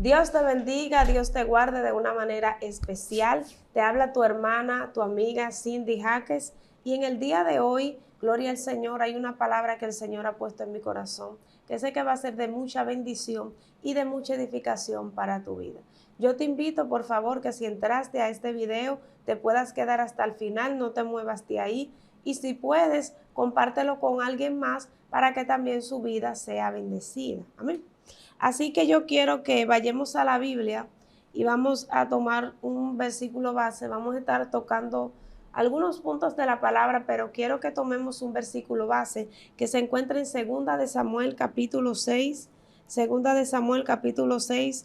Dios te bendiga, Dios te guarde de una manera especial. Te habla tu hermana, tu amiga Cindy Jaques. Y en el día de hoy, gloria al Señor, hay una palabra que el Señor ha puesto en mi corazón, que sé que va a ser de mucha bendición y de mucha edificación para tu vida. Yo te invito, por favor, que si entraste a este video, te puedas quedar hasta el final, no te muevas de ahí. Y si puedes, compártelo con alguien más para que también su vida sea bendecida. Amén. Así que yo quiero que vayamos a la Biblia y vamos a tomar un versículo base. Vamos a estar tocando algunos puntos de la palabra, pero quiero que tomemos un versículo base que se encuentra en Segunda de Samuel capítulo 6, Segunda de Samuel capítulo 6,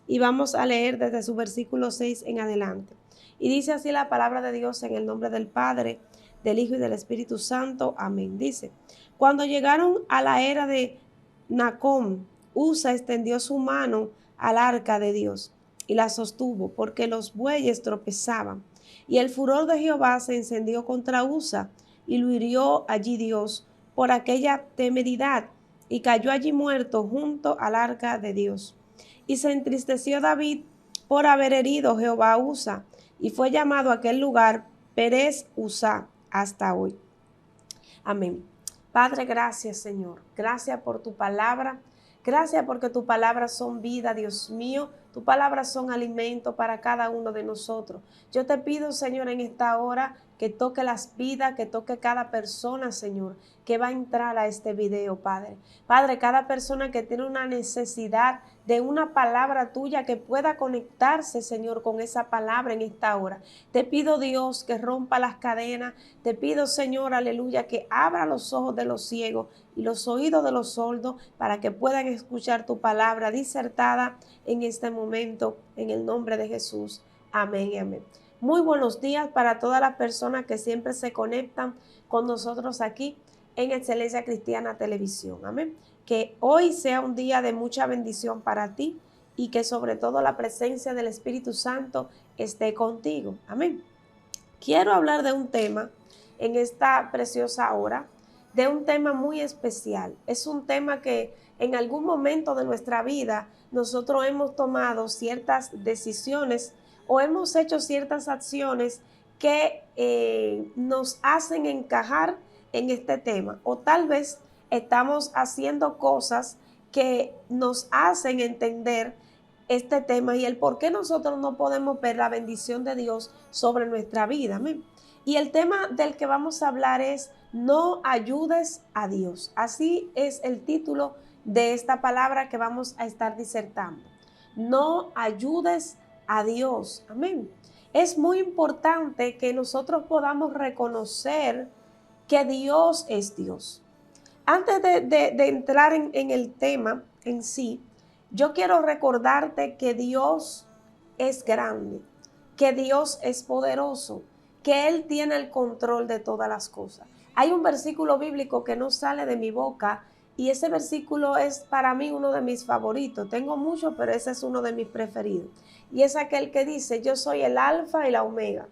y vamos a leer desde su versículo 6 en adelante. Y dice así la palabra de Dios en el nombre del Padre, del Hijo y del Espíritu Santo. Amén. Dice, cuando llegaron a la era de Nacón, Usa extendió su mano al arca de Dios y la sostuvo porque los bueyes tropezaban. Y el furor de Jehová se encendió contra Usa y lo hirió allí Dios por aquella temeridad y cayó allí muerto junto al arca de Dios. Y se entristeció David por haber herido Jehová a Usa y fue llamado a aquel lugar Perez Usa hasta hoy. Amén. Padre, gracias Señor. Gracias por tu palabra. Gracias porque tu palabra son vida, Dios mío. Tu palabra son alimento para cada uno de nosotros. Yo te pido, Señor, en esta hora que toque las vidas, que toque cada persona, Señor, que va a entrar a este video, Padre. Padre, cada persona que tiene una necesidad de una palabra tuya que pueda conectarse, Señor, con esa palabra en esta hora. Te pido, Dios, que rompa las cadenas. Te pido, Señor, aleluya, que abra los ojos de los ciegos y los oídos de los sordos para que puedan escuchar tu palabra disertada en este momento, en el nombre de Jesús. Amén y amén. Muy buenos días para todas las personas que siempre se conectan con nosotros aquí en Excelencia Cristiana Televisión. Amén. Que hoy sea un día de mucha bendición para ti y que sobre todo la presencia del Espíritu Santo esté contigo. Amén. Quiero hablar de un tema en esta preciosa hora, de un tema muy especial. Es un tema que en algún momento de nuestra vida nosotros hemos tomado ciertas decisiones o hemos hecho ciertas acciones que nos hacen encajar en este tema, o tal vez estamos haciendo cosas que nos hacen entender este tema y el por qué nosotros no podemos ver la bendición de Dios sobre nuestra vida. Amén. Y el tema del que vamos a hablar es no ayudes a Dios. Así es el título de esta palabra que vamos a estar disertando. No ayudes a Dios. Amén. Es muy importante que nosotros podamos reconocer que Dios es Dios. Antes de entrar en el tema en sí, yo quiero recordarte que Dios es grande, que Dios es poderoso, que Él tiene el control de todas las cosas. Hay un versículo bíblico que no sale de mi boca y ese versículo es para mí uno de mis favoritos. Tengo muchos, pero ese es uno de mis preferidos. Y es aquel que dice, yo soy el alfa y la omega.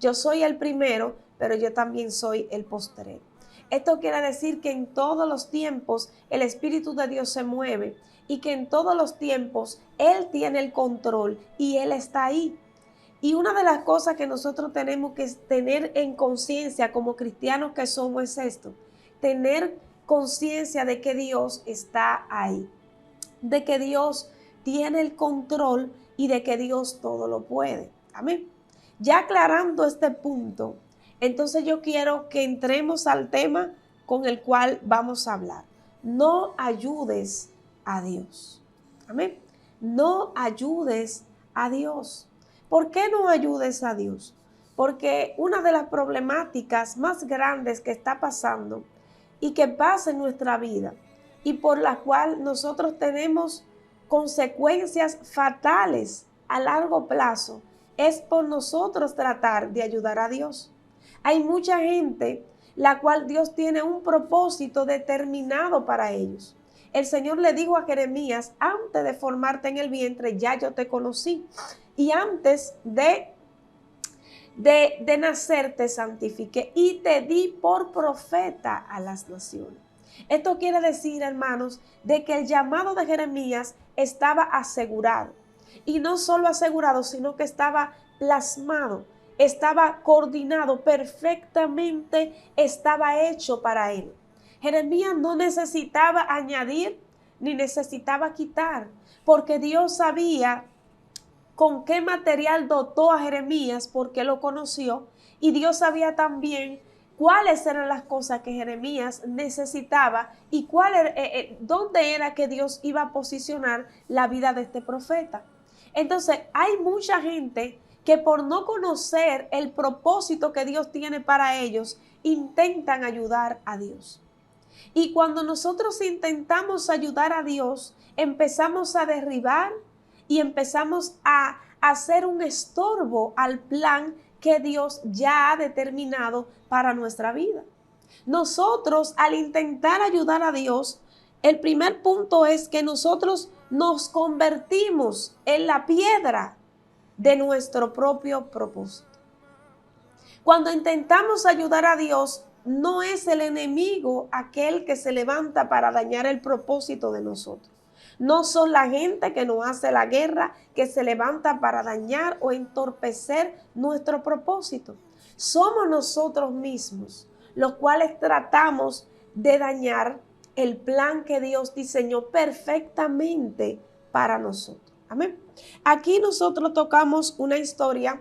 Yo soy el primero, pero yo también soy el postrero. Esto quiere decir que en todos los tiempos el Espíritu de Dios se mueve y que en todos los tiempos Él tiene el control y Él está ahí. Y una de las cosas que nosotros tenemos que tener en conciencia como cristianos que somos es esto, tener conciencia de que Dios está ahí, de que Dios tiene el control y de que Dios todo lo puede. Amén. Ya aclarando este punto, entonces yo quiero que entremos al tema con el cual vamos a hablar. No ayudes a Dios. Amén. No ayudes a Dios. ¿Por qué no ayudes a Dios? Porque una de las problemáticas más grandes que está pasando y que pasa en nuestra vida y por la cual nosotros tenemos consecuencias fatales a largo plazo es por nosotros tratar de ayudar a Dios. Hay mucha gente la cual Dios tiene un propósito determinado para ellos. El Señor le dijo a Jeremías, antes de formarte en el vientre ya yo te conocí y antes de nacer te santifiqué y te di por profeta a las naciones. Esto quiere decir, hermanos, de que el llamado de Jeremías estaba asegurado. Y no solo asegurado, sino que estaba plasmado, estaba coordinado perfectamente, estaba hecho para él. Jeremías no necesitaba añadir ni necesitaba quitar, porque Dios sabía con qué material dotó a Jeremías, porque lo conoció, y Dios sabía también cuáles eran las cosas que Jeremías necesitaba y dónde era que Dios iba a posicionar la vida de este profeta. Entonces, hay mucha gente que por no conocer el propósito que Dios tiene para ellos, intentan ayudar a Dios. Y cuando nosotros intentamos ayudar a Dios, empezamos a derribar y empezamos a hacer un estorbo al plan que Dios ya ha determinado para nuestra vida. Nosotros, al intentar ayudar a Dios, el primer punto es que nosotros nos convertimos en la piedra de nuestro propio propósito. Cuando intentamos ayudar a Dios, no es el enemigo aquel que se levanta para dañar el propósito de nosotros. No son la gente que nos hace la guerra que se levanta para dañar o entorpecer nuestro propósito. Somos nosotros mismos los cuales tratamos de dañar el plan que Dios diseñó perfectamente para nosotros. Amén. Aquí nosotros tocamos una historia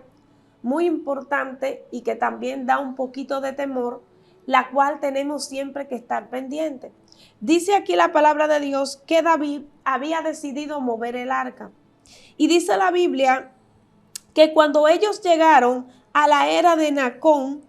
muy importante y que también da un poquito de temor, la cual tenemos siempre que estar pendiente. Dice aquí la palabra de Dios que David había decidido mover el arca. Y dice la Biblia que cuando ellos llegaron a la era de Nacón,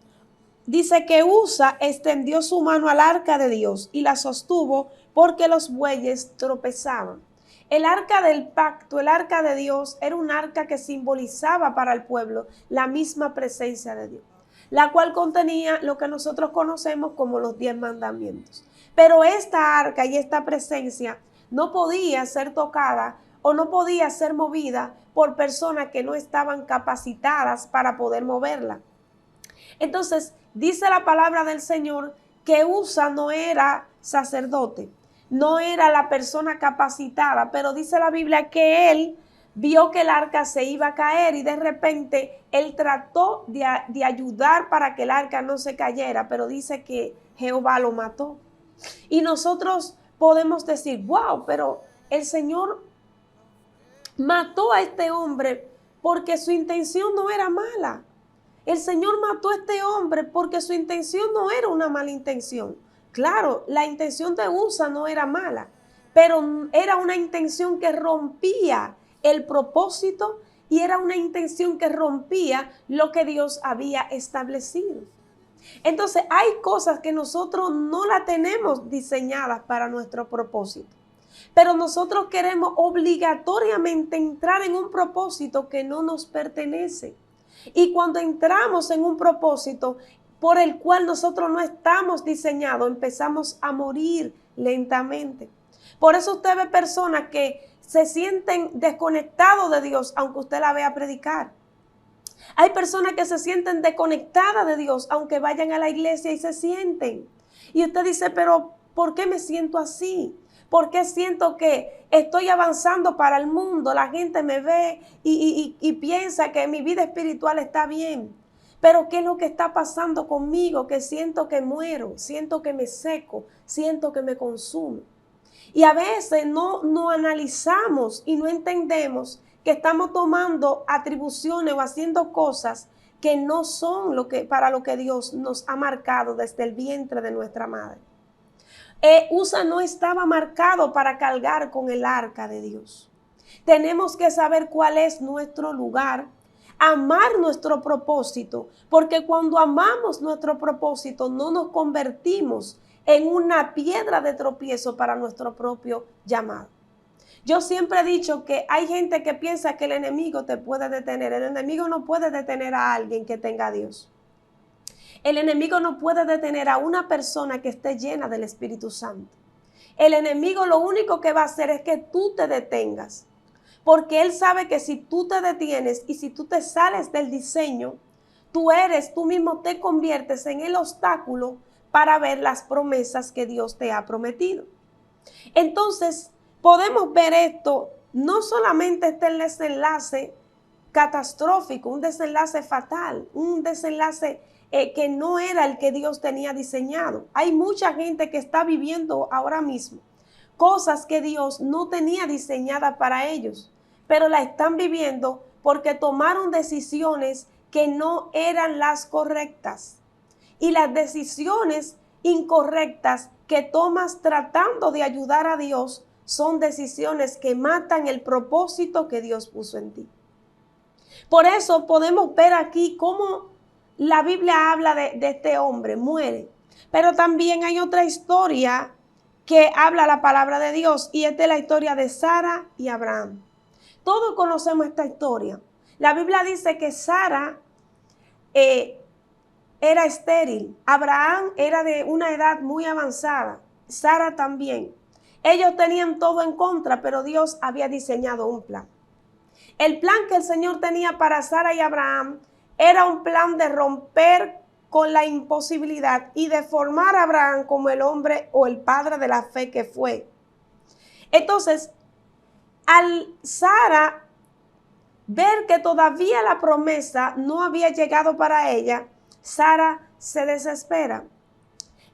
dice que Usa extendió su mano al arca de Dios y la sostuvo porque los bueyes tropezaban. El arca del pacto, el arca de Dios, era un arca que simbolizaba para el pueblo la misma presencia de Dios, la cual contenía lo que nosotros conocemos como los 10 mandamientos. Pero esta arca y esta presencia no podía ser tocada o no podía ser movida por personas que no estaban capacitadas para poder moverla. Entonces, dice la palabra del Señor que Usa no era sacerdote, no era la persona capacitada, pero dice la Biblia que él vio que el arca se iba a caer y de repente él trató de ayudar para que el arca no se cayera, pero dice que Jehová lo mató. Y nosotros podemos decir, wow, pero el Señor mató a este hombre porque su intención no era mala. El Señor mató a este hombre porque su intención no era una mala intención. Claro, la intención de Usa no era mala, pero era una intención que rompía el propósito y era una intención que rompía lo que Dios había establecido. Entonces, hay cosas que nosotros no las tenemos diseñadas para nuestro propósito, pero nosotros queremos obligatoriamente entrar en un propósito que no nos pertenece. Y cuando entramos en un propósito por el cual nosotros no estamos diseñados, empezamos a morir lentamente. Por eso usted ve personas que se sienten desconectados de Dios, aunque usted la vea predicar. Hay personas que se sienten desconectadas de Dios, aunque vayan a la iglesia y se sienten. Y usted dice, pero ¿por qué me siento así? ¿Por qué siento que estoy avanzando para el mundo? La gente me ve y piensa que mi vida espiritual está bien. Pero ¿qué es lo que está pasando conmigo? Que siento que muero, siento que me seco, siento que me consumo. Y a veces no analizamos y no entendemos que estamos tomando atribuciones o haciendo cosas que no son para lo que Dios nos ha marcado desde el vientre de nuestra madre. Usa no estaba marcado para cargar con el arca de Dios. Tenemos que saber cuál es nuestro lugar, amar nuestro propósito, porque cuando amamos nuestro propósito no nos convertimos en una piedra de tropiezo para nuestro propio llamado. Yo siempre he dicho que hay gente que piensa que el enemigo te puede detener. El enemigo no puede detener a alguien que tenga a Dios. El enemigo no puede detener a una persona que esté llena del Espíritu Santo. El enemigo lo único que va a hacer es que tú te detengas. Porque él sabe que si tú te detienes y si tú te sales del diseño, tú mismo te conviertes en el obstáculo para ver las promesas que Dios te ha prometido. Entonces, podemos ver esto no solamente está el desenlace catastrófico, un desenlace fatal, un desenlace que no era el que Dios tenía diseñado. Hay mucha gente que está viviendo ahora mismo cosas que Dios no tenía diseñadas para ellos, pero la están viviendo porque tomaron decisiones que no eran las correctas. Y las decisiones incorrectas que tomas tratando de ayudar a Dios son decisiones que matan el propósito que Dios puso en ti. Por eso podemos ver aquí cómo la Biblia habla de este hombre, muere. Pero también hay otra historia que habla la palabra de Dios, y esta es la historia de Sara y Abraham. Todos conocemos esta historia. La Biblia dice que Sara era estéril, Abraham era de una edad muy avanzada, Sara también. Ellos tenían todo en contra, pero Dios había diseñado un plan. El plan que el Señor tenía para Sara y Abraham era un plan de romper con la imposibilidad y de formar a Abraham como el hombre o el padre de la fe que fue. Entonces, al Sara ver que todavía la promesa no había llegado para ella, Sara se desespera.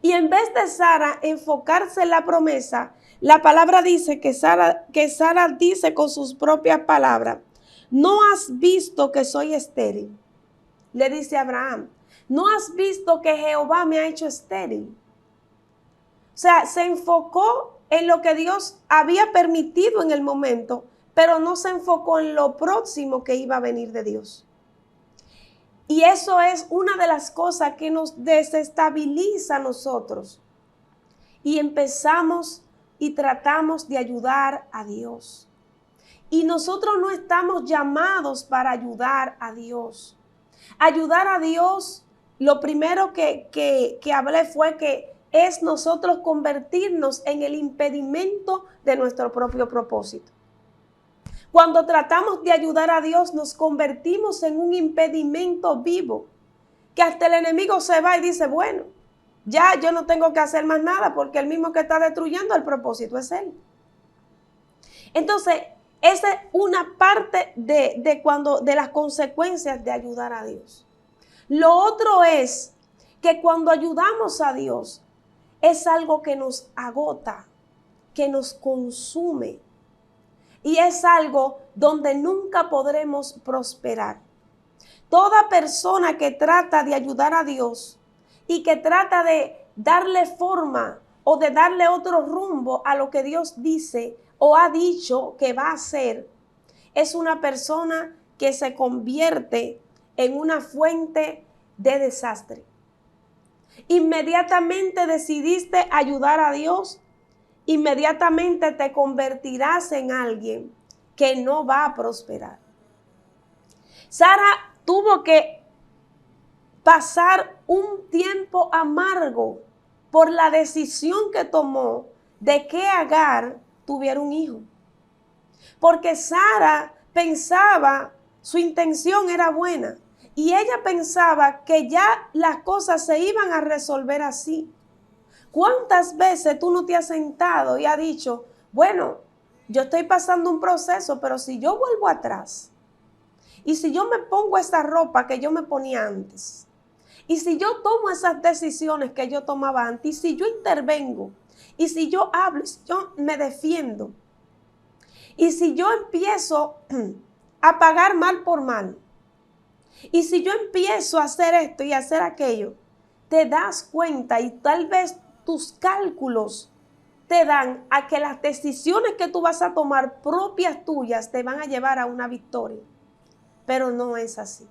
Y en vez de Sara enfocarse en la promesa, la palabra dice que Sara dice con sus propias palabras: ¿no has visto que soy estéril? Le dice a Abraham, ¿no has visto que Jehová me ha hecho estéril? O sea, se enfocó en lo que Dios había permitido en el momento, pero no se enfocó en lo próximo que iba a venir de Dios. Y eso es una de las cosas que nos desestabiliza a nosotros. Y empezamos y tratamos de ayudar a Dios. Y nosotros no estamos llamados para ayudar a Dios. Ayudar a Dios, lo primero que hablé fue que es nosotros convertirnos en el impedimento de nuestro propio propósito. Cuando tratamos de ayudar a Dios, nos convertimos en un impedimento vivo, que hasta el enemigo se va y dice, bueno, ya yo no tengo que hacer más nada porque el mismo que está destruyendo el propósito es Él. Entonces, esa es una parte de las consecuencias de ayudar a Dios. Lo otro es que cuando ayudamos a Dios, es algo que nos agota, que nos consume. Y es algo donde nunca podremos prosperar. Toda persona que trata de ayudar a Dios y que trata de darle forma o de darle otro rumbo a lo que Dios dice o ha dicho que va a hacer, es una persona que se convierte en una fuente de desastre. Inmediatamente decidiste ayudar a Dios, inmediatamente te convertirás en alguien que no va a prosperar. Sara tuvo que pasar un tiempo amargo por la decisión que tomó de que Agar tuviera un hijo. Porque Sara pensaba, su intención era buena, y ella pensaba que ya las cosas se iban a resolver así. ¿Cuántas veces tú no te has sentado y has dicho, bueno, yo estoy pasando un proceso, pero si yo vuelvo atrás, y si yo me pongo esa ropa que yo me ponía antes, y si yo tomo esas decisiones que yo tomaba antes, y si yo intervengo, y si yo hablo, y si yo me defiendo, y si yo empiezo a pagar mal por mal, y si yo empiezo a hacer esto y a hacer aquello, te das cuenta y tal vez tus cálculos te dan a que las decisiones que tú vas a tomar propias tuyas te van a llevar a una victoria. Pero no es así.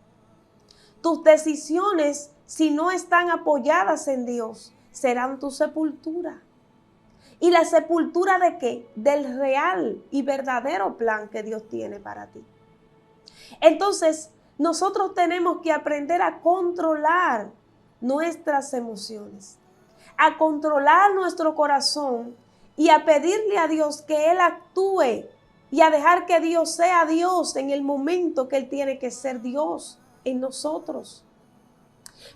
Tus decisiones, si no están apoyadas en Dios, serán tu sepultura. ¿Y la sepultura de qué? Del real y verdadero plan que Dios tiene para ti. Entonces, nosotros tenemos que aprender a controlar nuestras emociones, a controlar nuestro corazón y a pedirle a Dios que Él actúe y a dejar que Dios sea Dios en el momento que Él tiene que ser Dios en nosotros.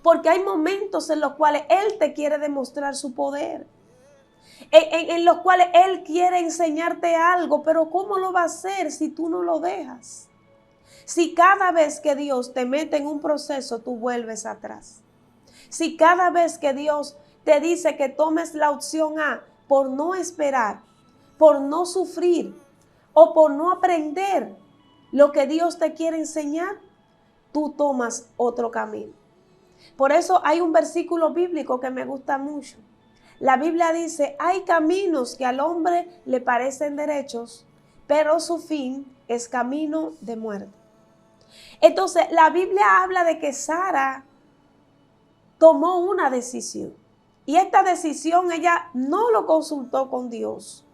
Porque hay momentos en los cuales Él te quiere demostrar su poder. en los cuales Él quiere enseñarte algo, pero ¿cómo lo va a hacer si tú no lo dejas? Si cada vez que Dios te mete en un proceso, tú vuelves atrás. Si cada vez que Dios te dice que tomes la opción A por no esperar, por no sufrir o por no aprender lo que Dios te quiere enseñar, tú tomas otro camino. Por eso hay un versículo bíblico que me gusta mucho. La Biblia dice, hay caminos que al hombre le parecen derechos, pero su fin es camino de muerte. Entonces, la Biblia habla de que Sara tomó una decisión. Y esta decisión ella no lo consultó con Dios.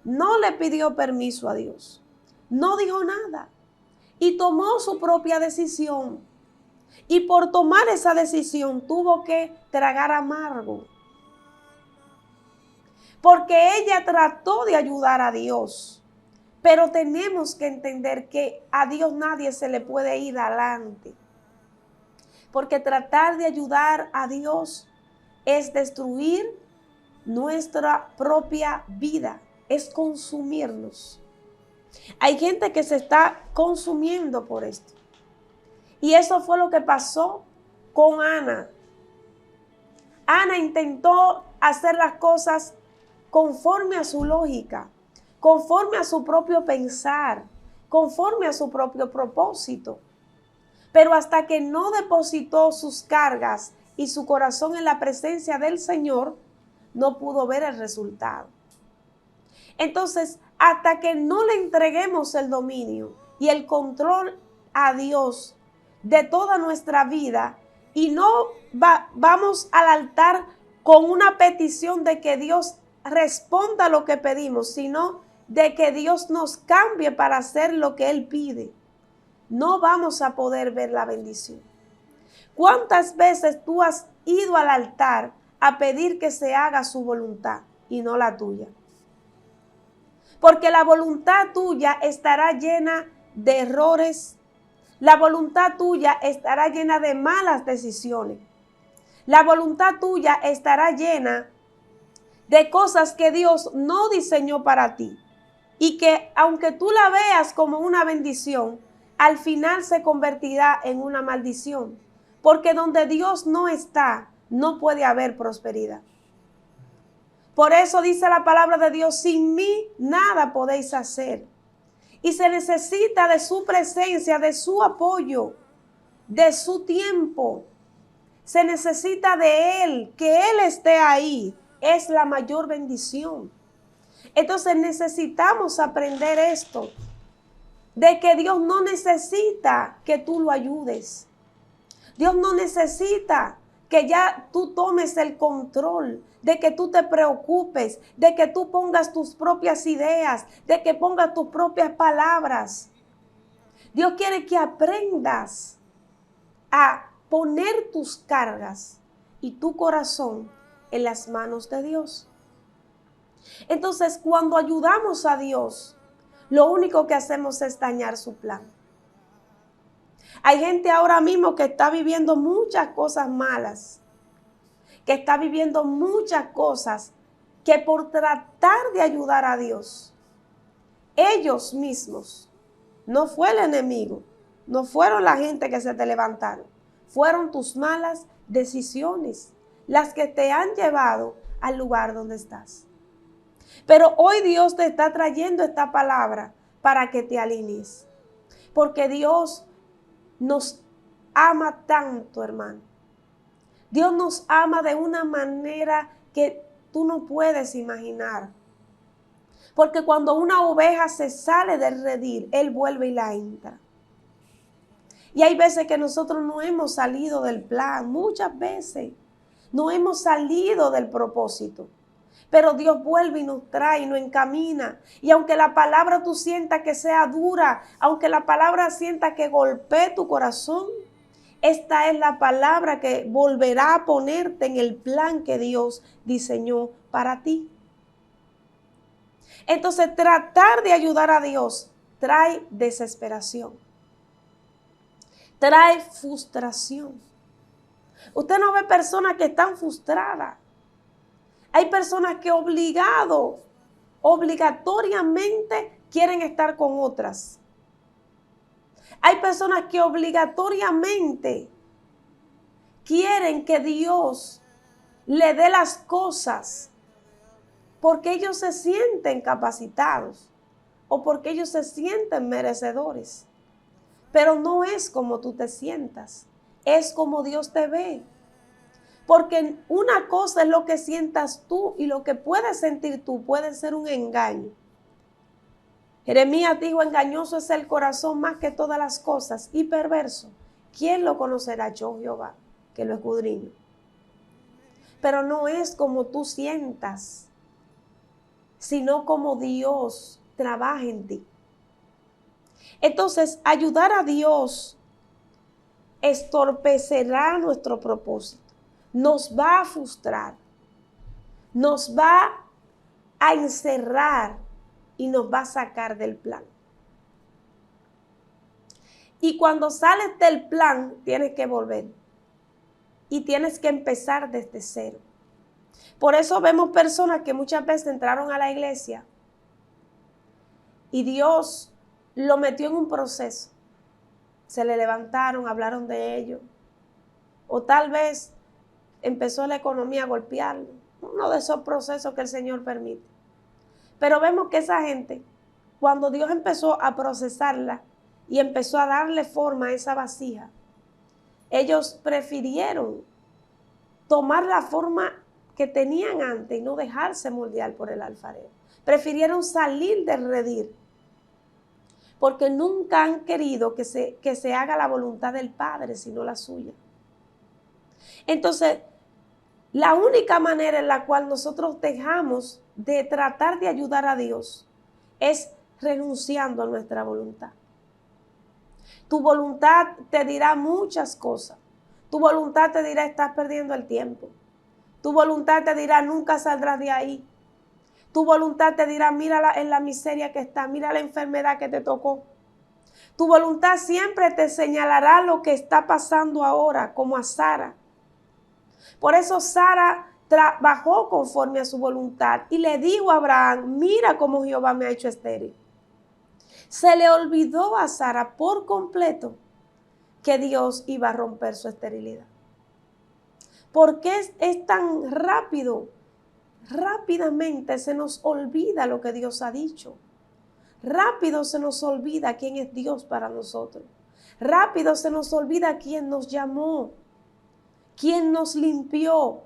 No le pidió permiso a Dios. No dijo nada. Y tomó su propia decisión. Y por tomar esa decisión tuvo que tragar amargo. Porque ella trató de ayudar a Dios. Pero tenemos que entender que a Dios nadie se le puede ir adelante. Porque tratar de ayudar a Dios es destruir nuestra propia vida, es consumirnos. Hay gente que se está consumiendo por esto. Y eso fue lo que pasó con Ana. Ana intentó hacer las cosas conforme a su lógica, conforme a su propio pensar, conforme a su propio propósito. Pero hasta que no depositó sus cargas y su corazón en la presencia del Señor, no pudo ver el resultado. Entonces, hasta que no le entreguemos el dominio y el control a Dios de toda nuestra vida y no vamos al altar con una petición de que Dios responda lo que pedimos, sino de que Dios nos cambie para hacer lo que Él pide, no vamos a poder ver la bendición. ¿Cuántas veces tú has ido al altar a pedir que se haga su voluntad y no la tuya? Porque la voluntad tuya estará llena de errores. La voluntad tuya estará llena de malas decisiones. La voluntad tuya estará llena de cosas que Dios no diseñó para ti. Y que aunque tú la veas como una bendición, al final se convertirá en una maldición. Porque donde Dios no está, no puede haber prosperidad. Por eso dice la palabra de Dios, sin mí nada podéis hacer. Y se necesita de su presencia, de su apoyo, de su tiempo. Se necesita de Él, que Él esté ahí. Es la mayor bendición. Entonces necesitamos aprender esto, de que Dios no necesita que tú lo ayudes. Dios no necesita que ya tú tomes el control, de que tú te preocupes, de que tú pongas tus propias ideas, de que pongas tus propias palabras. Dios quiere que aprendas a poner tus cargas y tu corazón en las manos de Dios. Entonces, cuando ayudamos a Dios, lo único que hacemos es dañar su plan. Hay gente ahora mismo que está viviendo muchas cosas malas, que está viviendo muchas cosas que por tratar de ayudar a Dios, ellos mismos, no fue el enemigo, no fueron la gente que se te levantaron, fueron tus malas decisiones las que te han llevado al lugar donde estás. Pero hoy Dios te está trayendo esta palabra para que te alinees. Porque Dios nos ama tanto, hermano. Dios nos ama de una manera que tú no puedes imaginar. Porque cuando una oveja se sale del redil, Él vuelve y la entra. Y hay veces que nosotros no hemos salido del plan, muchas veces no hemos salido del propósito. Pero Dios vuelve y nos trae y nos encamina. Y aunque la palabra tú sientas que sea dura, aunque la palabra sienta que golpee tu corazón, esta es la palabra que volverá a ponerte en el plan que Dios diseñó para ti. Entonces, tratar de ayudar a Dios trae desesperación, trae frustración. Usted no ve personas que están frustradas. Hay personas que obligatoriamente quieren estar con otras. Hay personas que obligatoriamente quieren que Dios le dé las cosas porque ellos se sienten capacitados o porque ellos se sienten merecedores. Pero no es como tú te sientas, es como Dios te ve. Porque una cosa es lo que sientas tú y lo que puedes sentir tú puede ser un engaño. Jeremías dijo, engañoso es el corazón más que todas las cosas y perverso. ¿Quién lo conocerá? Yo, Jehová, que lo escudriño. Pero no es como tú sientas, sino como Dios trabaja en ti. Entonces, ayudar a Dios estorpecerá nuestro propósito, nos va a frustrar, nos va a encerrar y nos va a sacar del plan. Y cuando sales del plan, tienes que volver y tienes que empezar desde cero. Por eso vemos personas que muchas veces entraron a la iglesia y Dios lo metió en un proceso. Se le levantaron, hablaron de ello. O tal vez empezó la economía a golpearlo. Uno de esos procesos que el Señor permite. Pero vemos que esa gente, cuando Dios empezó a procesarla y empezó a darle forma a esa vasija, ellos prefirieron tomar la forma que tenían antes y no dejarse moldear por el alfarero. Prefirieron salir del redil porque nunca han querido que se haga la voluntad del Padre, sino la suya. Entonces, la única manera en la cual nosotros dejamos de tratar de ayudar a Dios es renunciando a nuestra voluntad. Tu voluntad te dirá muchas cosas. Tu voluntad te dirá, estás perdiendo el tiempo. Tu voluntad te dirá, nunca saldrás de ahí. Tu voluntad te dirá, mira en la miseria que está, mira la enfermedad que te tocó. Tu voluntad siempre te señalará lo que está pasando ahora, como a Sara. Por eso Sara trabajó conforme a su voluntad y le dijo a Abraham, mira cómo Jehová me ha hecho estéril. Se le olvidó a Sara por completo que Dios iba a romper su esterilidad. ¿Por qué es tan rápido? Rápidamente se nos olvida lo que Dios ha dicho. Rápido se nos olvida quién es Dios para nosotros. Rápido se nos olvida quién nos llamó, quién nos limpió,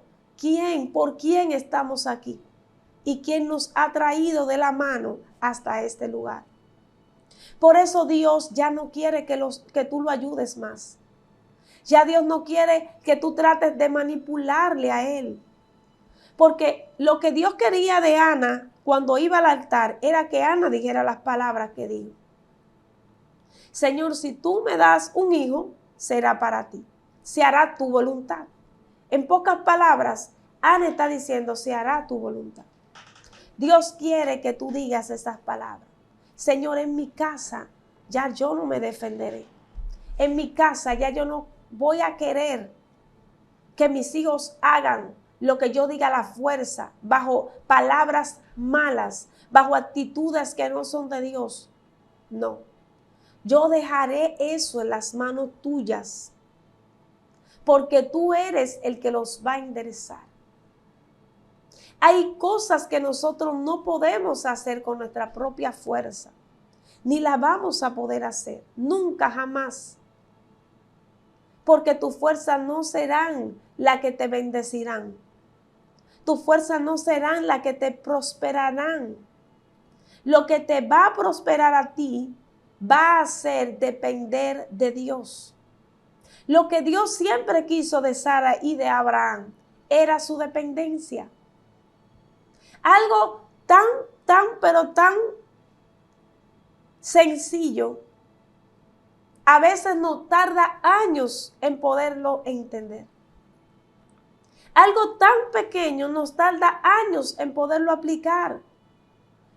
por quién estamos aquí y quién nos ha traído de la mano hasta este lugar. Por eso Dios ya no quiere que tú lo ayudes más. Ya Dios no quiere que tú trates de manipularle a Él. Porque lo que Dios quería de Ana cuando iba al altar era que Ana dijera las palabras que dijo. Señor, si tú me das un hijo, será para ti. Se hará tu voluntad. En pocas palabras, Ana está diciendo, se hará tu voluntad. Dios quiere que tú digas esas palabras. Señor, en mi casa ya yo no me defenderé. En mi casa ya yo no voy a querer que mis hijos hagan lo que yo diga a la fuerza, bajo palabras malas, bajo actitudes que no son de Dios. No, yo dejaré eso en las manos tuyas, porque tú eres el que los va a enderezar. Hay cosas que nosotros no podemos hacer con nuestra propia fuerza, ni la vamos a poder hacer, nunca, jamás. Porque tus fuerzas no serán las que te bendecirán. Tus fuerzas no serán las que te prosperarán. Lo que te va a prosperar a ti va a ser depender de Dios. Lo que Dios siempre quiso de Sara y de Abraham era su dependencia. Algo pero tan sencillo, a veces nos tarda años en poderlo entender. Algo tan pequeño nos tarda años en poderlo aplicar,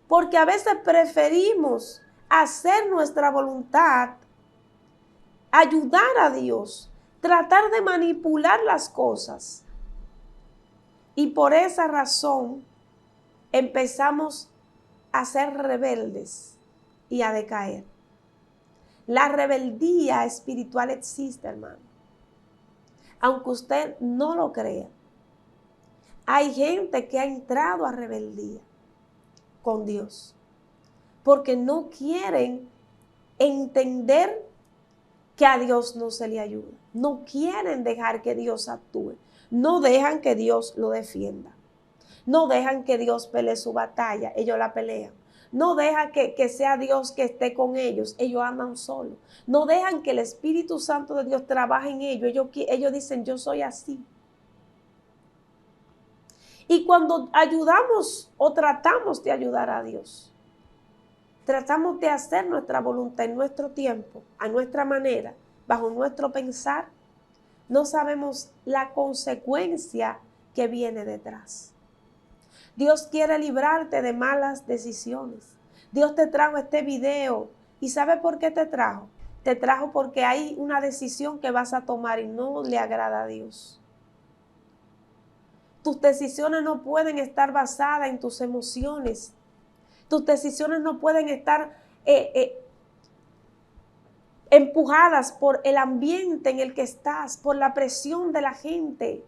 porque a veces preferimos hacer nuestra voluntad, ayudar a Dios, tratar de manipular las cosas, Y por esa razón empezamos a ser rebeldes y a decaer. La rebeldía espiritual existe, hermano. Aunque usted no lo crea. Hay gente que ha entrado a rebeldía con Dios porque no quieren entender que a Dios no se le ayuda. No quieren dejar que Dios actúe. No dejan que Dios lo defienda. No dejan que Dios pelee su batalla. Ellos la pelean. No dejan que sea Dios que esté con ellos. Ellos andan solos. No dejan que el Espíritu Santo de Dios trabaje en ellos. Ellos dicen, yo soy así. Y cuando ayudamos o tratamos de ayudar a Dios, tratamos de hacer nuestra voluntad en nuestro tiempo, a nuestra manera, bajo nuestro pensar, no sabemos la consecuencia que viene detrás. Dios quiere librarte de malas decisiones. Dios te trajo este video. ¿Y sabe por qué te trajo? Te trajo porque hay una decisión que vas a tomar y no le agrada a Dios. Tus decisiones no pueden estar basadas en tus emociones. Tus decisiones no pueden estar empujadas por el ambiente en el que estás, por la presión de la gente.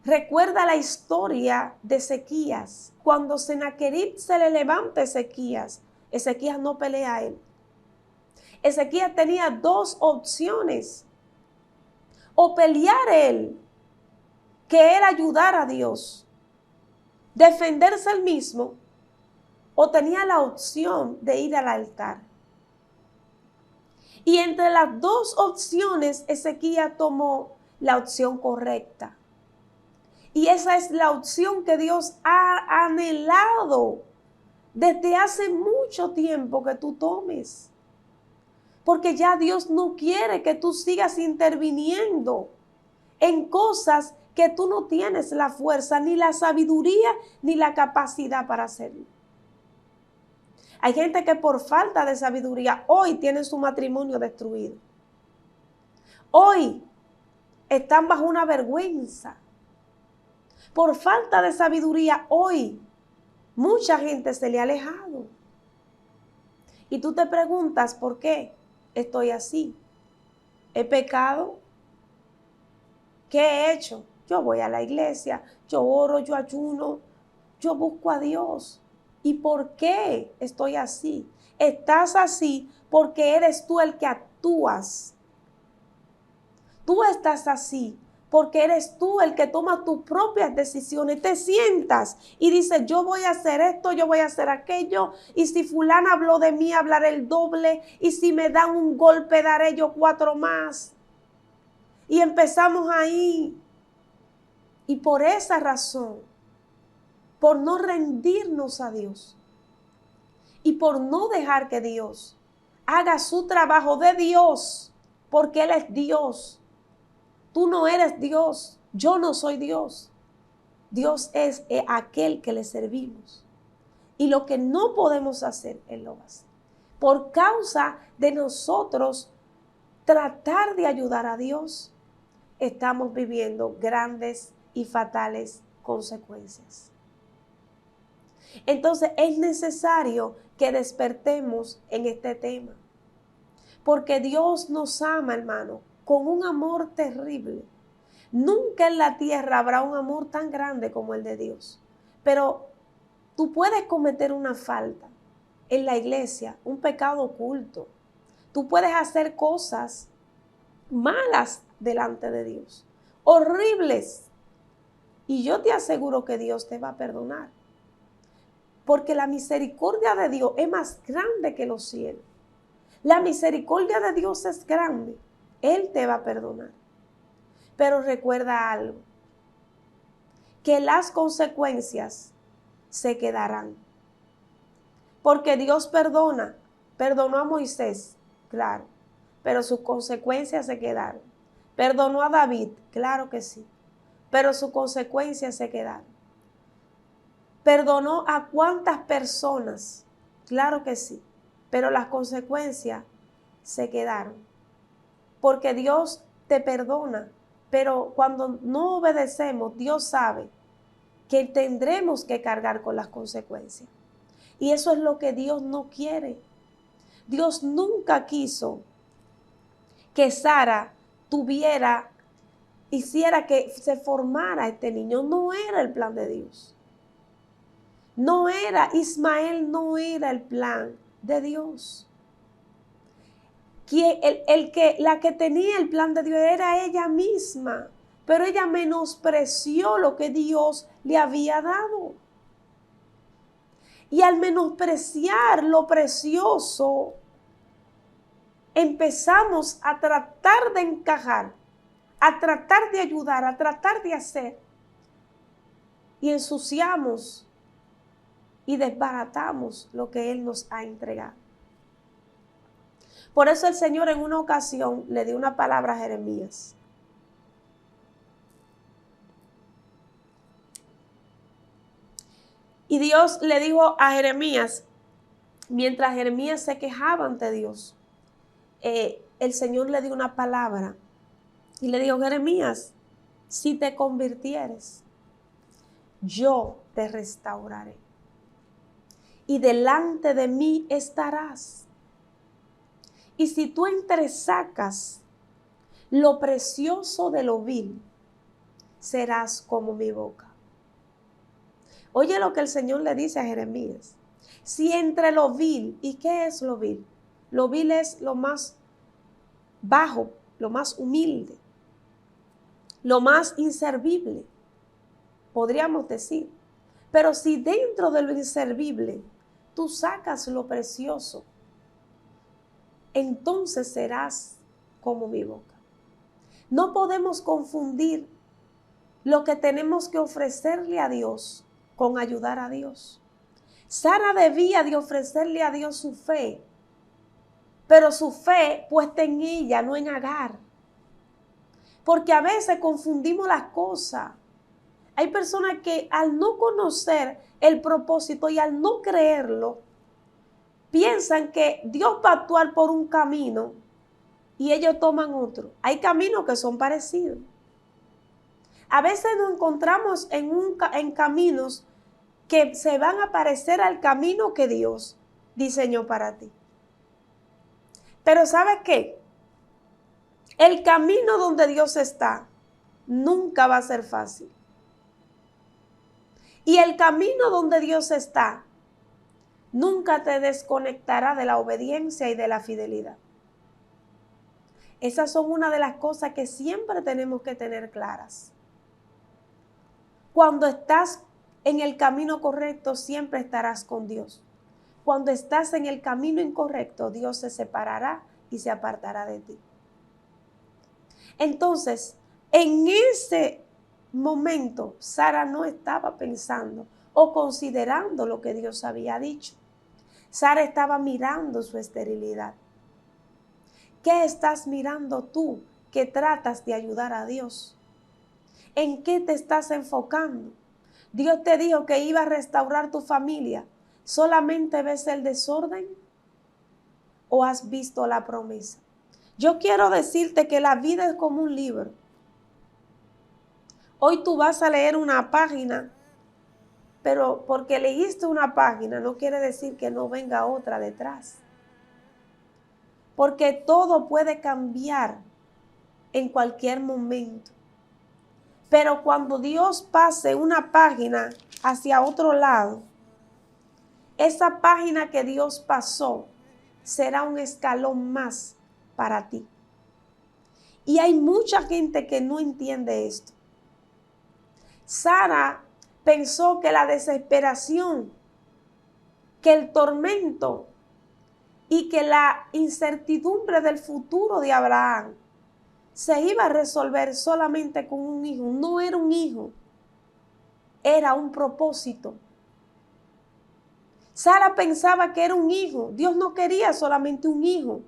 Recuerda la historia de Ezequías. Cuando Senaquerib se le levanta a Ezequías, Ezequías no pelea a él. Ezequías tenía dos opciones. O pelear él, que era ayudar a Dios, defenderse él mismo, o tenía la opción de ir al altar. Y entre las dos opciones, Ezequías tomó la opción correcta. Y esa es la opción que Dios ha anhelado desde hace mucho tiempo que tú tomes. Porque ya Dios no quiere que tú sigas interviniendo en cosas que tú no tienes la fuerza, ni la sabiduría, ni la capacidad para hacerlo. Hay gente que por falta de sabiduría hoy tiene su matrimonio destruido. Hoy están bajo una vergüenza. Por falta de sabiduría hoy mucha gente se le ha alejado. Y tú te preguntas, ¿por qué estoy así? ¿He pecado? ¿Qué he hecho? Yo voy a la iglesia, yo oro, yo ayuno, yo busco a Dios. ¿Y por qué estoy así? Estás así porque eres tú el que actúas. Tú estás así porque eres tú el que toma tus propias decisiones. Te sientas y dices, yo voy a hacer esto, yo voy a hacer aquello. Y si fulana habló de mí, hablaré el doble. Y si me dan un golpe, daré yo 4 más. Y empezamos ahí. Y por esa razón, por no rendirnos a Dios y por no dejar que Dios haga su trabajo de Dios, porque Él es Dios. Tú no eres Dios, yo no soy Dios. Dios es aquel que le servimos. Y lo que no podemos hacer, Él lo hace. Por causa de nosotros tratar de ayudar a Dios, estamos viviendo grandes y fatales consecuencias. Entonces es necesario que despertemos en este tema. Porque Dios nos ama, hermano, con un amor terrible. Nunca en la tierra habrá un amor tan grande como el de Dios. Pero tú puedes cometer una falta en la iglesia, un pecado oculto. Tú puedes hacer cosas malas delante de Dios, horribles. Y yo te aseguro que Dios te va a perdonar. Porque la misericordia de Dios es más grande que los cielos. La misericordia de Dios es grande. Él te va a perdonar. Pero recuerda algo, que las consecuencias se quedarán. Porque Dios perdonó a Moisés, claro, pero sus consecuencias se quedaron. Perdonó a David, claro que sí, pero sus consecuencias se quedaron. Perdonó a cuántas personas, claro que sí, pero las consecuencias se quedaron. Porque Dios te perdona Pero cuando no obedecemos, Dios sabe que tendremos que cargar con las consecuencias. Y eso es lo que Dios no quiere. Dios nunca quiso que Sara hiciera que se formara este niño. No era el plan de Dios. Ismael no era el plan de Dios. La que tenía el plan de Dios era ella misma, pero ella menospreció lo que Dios le había dado. Y al menospreciar lo precioso, empezamos a tratar de encajar, a tratar de ayudar, a tratar de hacer. Y ensuciamos y desbaratamos lo que Él nos ha entregado. Por eso el Señor en una ocasión le dio una palabra a Jeremías. Y Dios le dijo a Jeremías, mientras Jeremías se quejaba ante Dios, el Señor le dio una palabra y le dijo: Jeremías, si te convirtieres, yo te restauraré y delante de mí estarás. Y si tú entresacas lo precioso de lo vil, serás como mi boca. Oye lo que el Señor le dice a Jeremías. Si entre lo vil, ¿y qué es lo vil? Lo vil es lo más bajo, lo más humilde, lo más inservible, podríamos decir. Pero si dentro de lo inservible tú sacas lo precioso, entonces serás como mi boca. No podemos confundir lo que tenemos que ofrecerle a Dios con ayudar a Dios. Sara debía de ofrecerle a Dios su fe, pero su fe puesta en ella, no en Agar. Porque a veces confundimos las cosas. Hay personas que al no conocer el propósito y al no creerlo, piensan que Dios va a actuar por un camino y ellos toman otro. Hay caminos que son parecidos. A veces nos encontramos en caminos que se van a parecer al camino que Dios diseñó para ti. Pero ¿sabes qué? El camino donde Dios está nunca va a ser fácil. Y el camino donde Dios está nunca te desconectará de la obediencia y de la fidelidad. Esas son una de las cosas que siempre tenemos que tener claras. Cuando estás en el camino correcto, siempre estarás con Dios. Cuando estás en el camino incorrecto, Dios se separará y se apartará de ti. Entonces, en ese momento, Sara no estaba pensando o considerando lo que Dios había dicho. Sara estaba mirando su esterilidad. ¿Qué estás mirando tú que tratas de ayudar a Dios? ¿En qué te estás enfocando? Dios te dijo que iba a restaurar tu familia. ¿Solamente ves el desorden o has visto la promesa? Yo quiero decirte que la vida es como un libro. Hoy tú vas a leer una página, pero porque leíste una página no quiere decir que no venga otra detrás. Porque todo puede cambiar en cualquier momento. Pero cuando Dios pase una página hacia otro lado, esa página que Dios pasó será un escalón más para ti. Y hay mucha gente que no entiende esto. Sara pensó que la desesperación, que el tormento y que la incertidumbre del futuro de Abraham se iba a resolver solamente con un hijo. No era un hijo, era un propósito. Sara pensaba que era un hijo. Dios no quería solamente un hijo.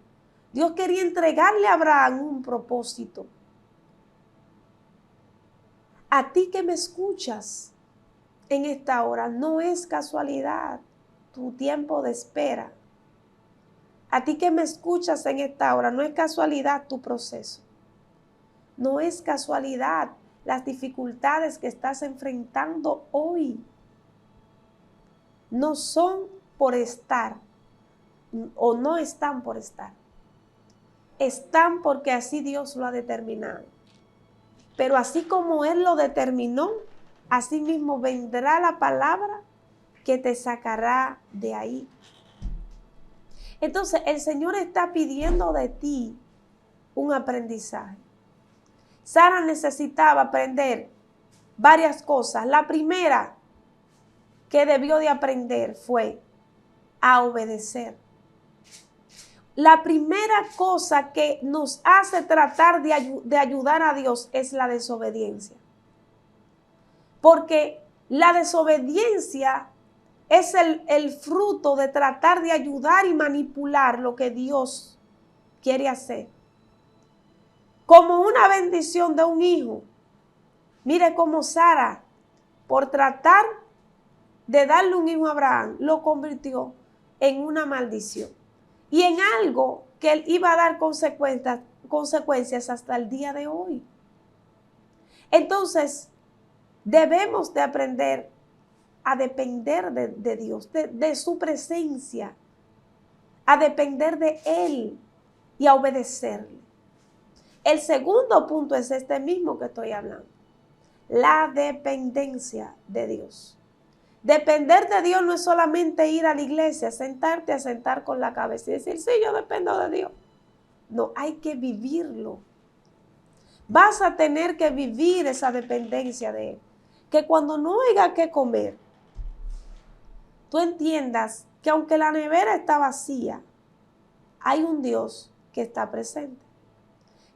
Dios quería entregarle a Abraham un propósito. A ti que me escuchas en esta hora, no es casualidad tu tiempo de espera. A ti que me escuchas en esta hora, no es casualidad tu proceso. No es casualidad las dificultades que estás enfrentando hoy. No son por estar o no están por estar. Están porque así Dios lo ha determinado. Pero así como Él lo determinó, así mismo vendrá la palabra que te sacará de ahí. Entonces, el Señor está pidiendo de ti un aprendizaje. Sara necesitaba aprender varias cosas. La primera que debió de aprender fue a obedecer. La primera cosa que nos hace tratar de ayudar a Dios es la desobediencia. Porque la desobediencia es el fruto de tratar de ayudar y manipular lo que Dios quiere hacer. Como una bendición de un hijo. Mire cómo Sara, por tratar de darle un hijo a Abraham, lo convirtió en una maldición. Y en algo que él iba a dar consecuencias hasta el día de hoy. Entonces, debemos de aprender a depender de Dios, de su presencia, a depender de Él y a obedecerle. El segundo punto es este mismo que estoy hablando, la dependencia de Dios. Depender de Dios no es solamente ir a la iglesia, sentarte a sentar con la cabeza y decir, sí, yo dependo de Dios. No, hay que vivirlo. Vas a tener que vivir esa dependencia de Él. Que cuando no haya que comer, tú entiendas que aunque la nevera está vacía, hay un Dios que está presente.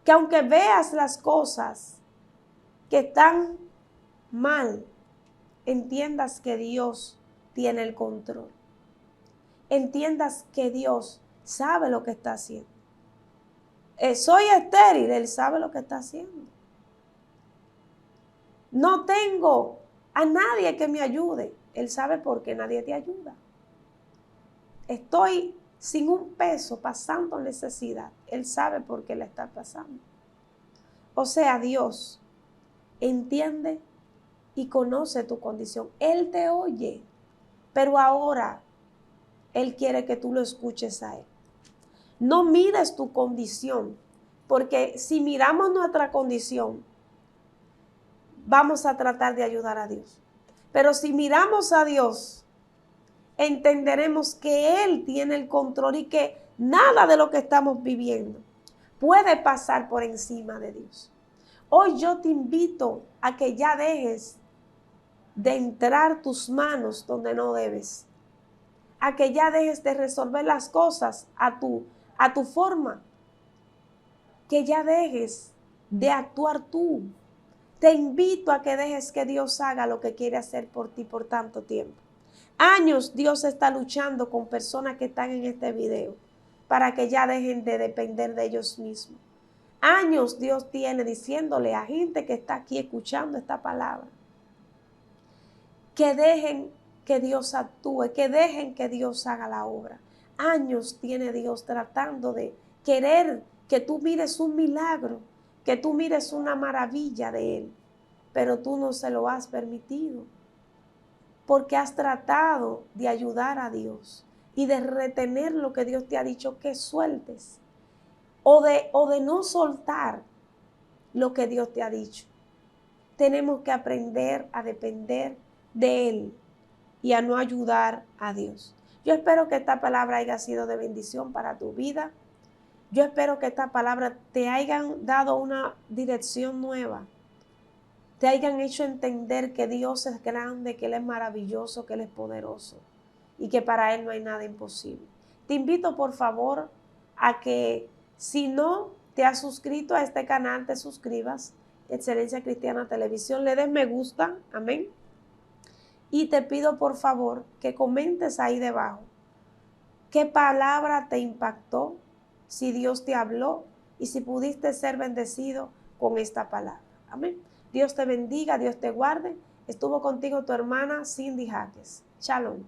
Que aunque veas las cosas que están mal, entiendas que Dios tiene el control. Entiendas que Dios sabe lo que está haciendo. Soy estéril, Él sabe lo que está haciendo. No tengo a nadie que me ayude. Él sabe por qué nadie te ayuda. Estoy sin un peso, pasando necesidad. Él sabe por qué le está pasando. O sea, Dios entiende y conoce tu condición. Él te oye, pero ahora Él quiere que tú lo escuches a Él. No mires tu condición, porque si miramos nuestra condición, vamos a tratar de ayudar a Dios. Pero si miramos a Dios, entenderemos que Él tiene el control y que nada de lo que estamos viviendo puede pasar por encima de Dios. Hoy yo te invito a que ya dejes de entrar tus manos donde no debes. A que ya dejes de resolver las cosas a tu forma. Que ya dejes de actuar tú. Te invito a que dejes que Dios haga lo que quiere hacer por ti por tanto tiempo. Años Dios está luchando con personas que están en este video para que ya dejen de depender de ellos mismos. Años Dios tiene diciéndole a gente que está aquí escuchando esta palabra que dejen que Dios actúe, que dejen que Dios haga la obra. Años tiene Dios tratando de querer que tú mires un milagro, que tú mires una maravilla de Él, pero tú no se lo has permitido, porque has tratado de ayudar a Dios y de retener lo que Dios te ha dicho que sueltes, o de no soltar lo que Dios te ha dicho. Tenemos que aprender a depender de Él y a no ayudar a Dios. Yo espero que esta palabra haya sido de bendición para tu vida. Yo espero que esta palabra te hayan dado una dirección nueva. Te hayan hecho entender que Dios es grande, que Él es maravilloso, que Él es poderoso y que para Él no hay nada imposible. Te invito por favor a que si no te has suscrito a este canal, te suscribas. Excelencia Cristiana Televisión, le des me gusta, amén. Y te pido por favor que comentes ahí debajo qué palabra te impactó, si Dios te habló y si pudiste ser bendecido con esta palabra. Amén. Dios te bendiga, Dios te guarde. Estuvo contigo tu hermana Cindy Jaques. Shalom.